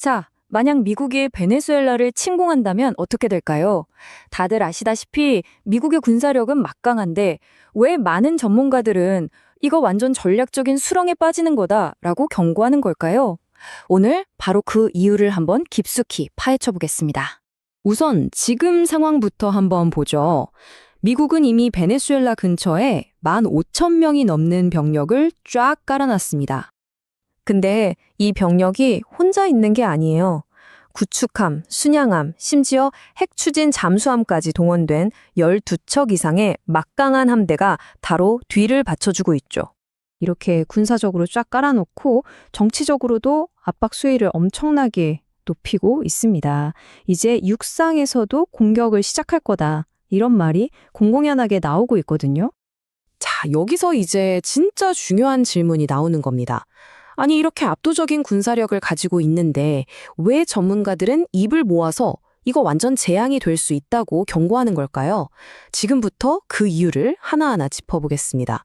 자, 만약 미국이 베네수엘라를 침공한다면 어떻게 될까요? 다들 아시다시피 미국의 군사력은 막강한데 왜 많은 전문가들은 이거 완전 전략적인 수렁에 빠지는 거다라고 경고하는 걸까요? 오늘 바로 그 이유를 한번 깊숙이 파헤쳐 보겠습니다. 우선 지금 상황부터 한번 보죠. 미국은 이미 베네수엘라 근처에 15,000명이 넘는 병력을 쫙 깔아놨습니다. 근데 이 병력이 혼자 있는 게 아니에요. 구축함, 순양함, 심지어 핵추진 잠수함까지 동원된 12척 이상의 막강한 함대가 바로 뒤를 받쳐주고 있죠. 이렇게 군사적으로 쫙 깔아놓고 정치적으로도 압박 수위를 엄청나게 높이고 있습니다. 이제 육상에서도 공격을 시작할 거다. 이런 말이 공공연하게 나오고 있거든요. 자, 여기서 이제 진짜 중요한 질문이 나오는 겁니다. 아니, 이렇게 압도적인 군사력을 가지고 있는데 왜 전문가들은 입을 모아서 이거 완전 재앙이 될 수 있다고 경고하는 걸까요? 지금부터 그 이유를 하나하나 짚어보겠습니다.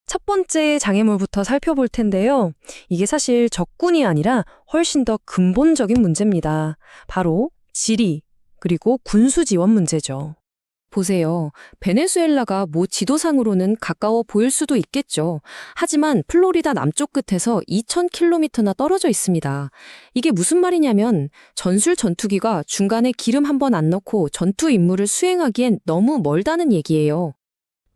첫 번째 장애물부터 살펴볼 텐데요. 이게 사실 적군이 아니라 훨씬 더 근본적인 문제입니다. 바로 지리, 그리고 군수 지원 문제죠. 보세요. 베네수엘라가 지도상으로는 가까워 보일 수도 있겠죠. 하지만 플로리다 남쪽 끝에서 2,000km나 떨어져 있습니다. 이게 무슨 말이냐면 전술 전투기가 중간에 기름 한 번 안 넣고 전투 임무를 수행하기엔 너무 멀다는 얘기예요.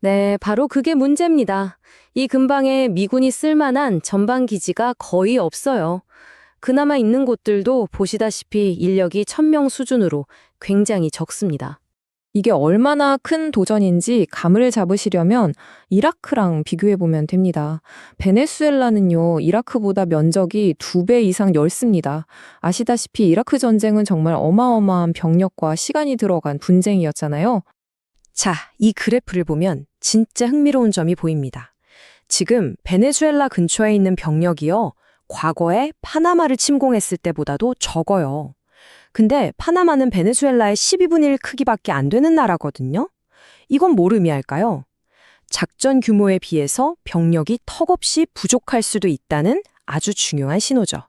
네, 바로 그게 문제입니다. 이 근방에 미군이 쓸만한 전방 기지가 거의 없어요. 그나마 있는 곳들도 보시다시피 인력이 1,000명 수준으로 굉장히 적습니다. 이게 얼마나 큰 도전인지 감을 잡으시려면 이라크랑 비교해보면 됩니다. 베네수엘라는요, 이라크보다 면적이 2배 이상 넓습니다. 아시다시피 이라크 전쟁은 정말 어마어마한 병력과 시간이 들어간 분쟁이었잖아요. 자, 이 그래프를 보면 진짜 흥미로운 점이 보입니다. 지금 베네수엘라 근처에 있는 병력이요, 과거에 파나마를 침공했을 때보다도 적어요. 근데 파나마는 베네수엘라의 12분의 1 크기밖에 안 되는 나라거든요. 이건 뭘 의미할까요? 작전 규모에 비해서 병력이 턱없이 부족할 수도 있다는 아주 중요한 신호죠.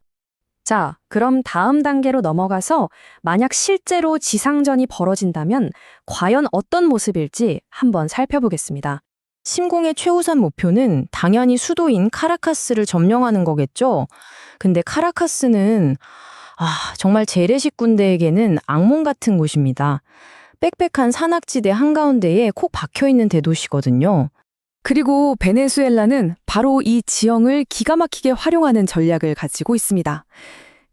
자, 그럼 다음 단계로 넘어가서 만약 실제로 지상전이 벌어진다면 과연 어떤 모습일지 한번 살펴보겠습니다. 침공의 최우선 목표는 당연히 수도인 카라카스를 점령하는 거겠죠? 근데 카라카스는 정말 재래식 군대에게는 악몽 같은 곳입니다. 빽빽한 산악지대 한가운데에 콕 박혀있는 대도시거든요. 그리고 베네수엘라는 바로 이 지형을 기가 막히게 활용하는 전략을 가지고 있습니다.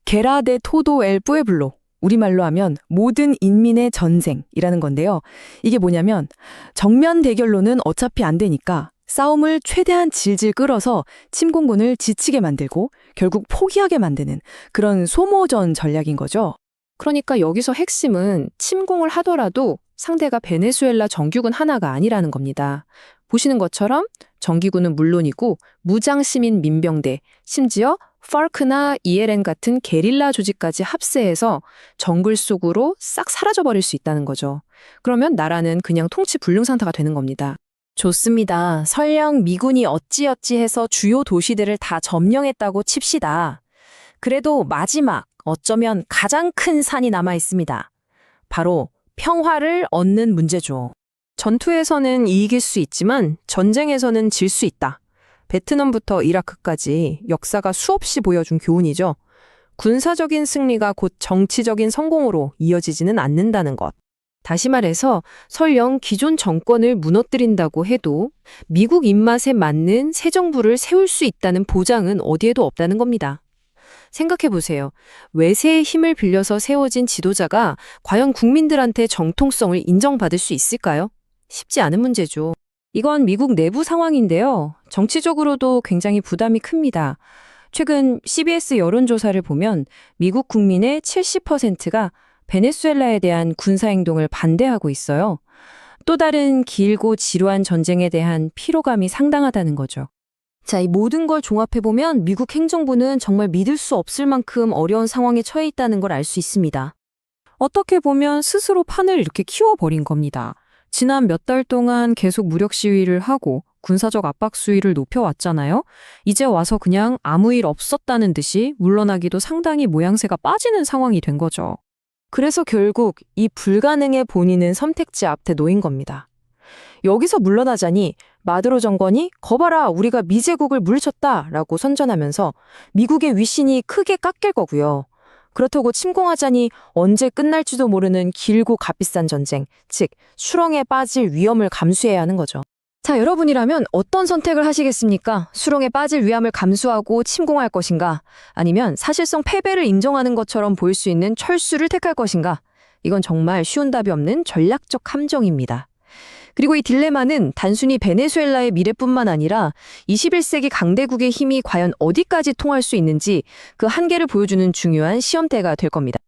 게라 데 토도 엘 뿌에블로, 우리말로 하면 모든 인민의 전쟁이라는 건데요. 이게 뭐냐면 정면 대결로는 어차피 안 되니까 싸움을 최대한 질질 끌어서 침공군을 지치게 만들고 결국 포기하게 만드는 그런 소모전 전략인 거죠. 그러니까 여기서 핵심은 침공을 하더라도 상대가 베네수엘라 정규군 하나가 아니라는 겁니다. 보시는 것처럼 정규군은 물론이고 무장 시민 민병대, 심지어 파르크나 ELN 같은 게릴라 조직까지 합세해서 정글 속으로 싹 사라져버릴 수 있다는 거죠. 그러면 나라는 그냥 통치 불능 상태가 되는 겁니다. 좋습니다. 설령 미군이 어찌어찌 해서 주요 도시들을 다 점령했다고 칩시다. 그래도 마지막, 어쩌면 가장 큰 산이 남아 있습니다. 바로 평화를 얻는 문제죠. 전투에서는 이길 수 있지만 전쟁에서는 질 수 있다. 베트남부터 이라크까지 역사가 수없이 보여준 교훈이죠. 군사적인 승리가 곧 정치적인 성공으로 이어지지는 않는다는 것. 다시 말해서 설령 기존 정권을 무너뜨린다고 해도 미국 입맛에 맞는 새 정부를 세울 수 있다는 보장은 어디에도 없다는 겁니다. 생각해보세요. 외세의 힘을 빌려서 세워진 지도자가 과연 국민들한테 정통성을 인정받을 수 있을까요? 쉽지 않은 문제죠. 이건 미국 내부 상황인데요. 정치적으로도 굉장히 부담이 큽니다. 최근 CBS 여론조사를 보면 미국 국민의 70%가 베네수엘라에 대한 군사행동을 반대하고 있어요. 또 다른 길고 지루한 전쟁에 대한 피로감이 상당하다는 거죠. 자, 이 모든 걸 종합해보면 미국 행정부는 정말 믿을 수 없을 만큼 어려운 상황에 처해 있다는 걸 알 수 있습니다. 어떻게 보면 스스로 판을 이렇게 키워버린 겁니다. 지난 몇 달 동안 계속 무력 시위를 하고 군사적 압박 수위를 높여왔잖아요. 이제 와서 그냥 아무 일 없었다는 듯이 물러나기도 상당히 모양새가 빠지는 상황이 된 거죠. 그래서 결국 이 불가능의 본인은 선택지 앞에 놓인 겁니다. 여기서 물러나자니 마두로 정권이 거봐라 우리가 미제국을 물리쳤다라고 선전하면서 미국의 위신이 크게 깎일 거고요. 그렇다고 침공하자니 언제 끝날지도 모르는 길고 값비싼 전쟁, 즉 수렁에 빠질 위험을 감수해야 하는 거죠. 자, 여러분이라면 어떤 선택을 하시겠습니까? 수렁에 빠질 위험을 감수하고 침공할 것인가? 아니면 사실상 패배를 인정하는 것처럼 보일 수 있는 철수를 택할 것인가? 이건 정말 쉬운 답이 없는 전략적 함정입니다. 그리고 이 딜레마는 단순히 베네수엘라의 미래뿐만 아니라 21세기 강대국의 힘이 과연 어디까지 통할 수 있는지 그 한계를 보여주는 중요한 시험대가 될 겁니다.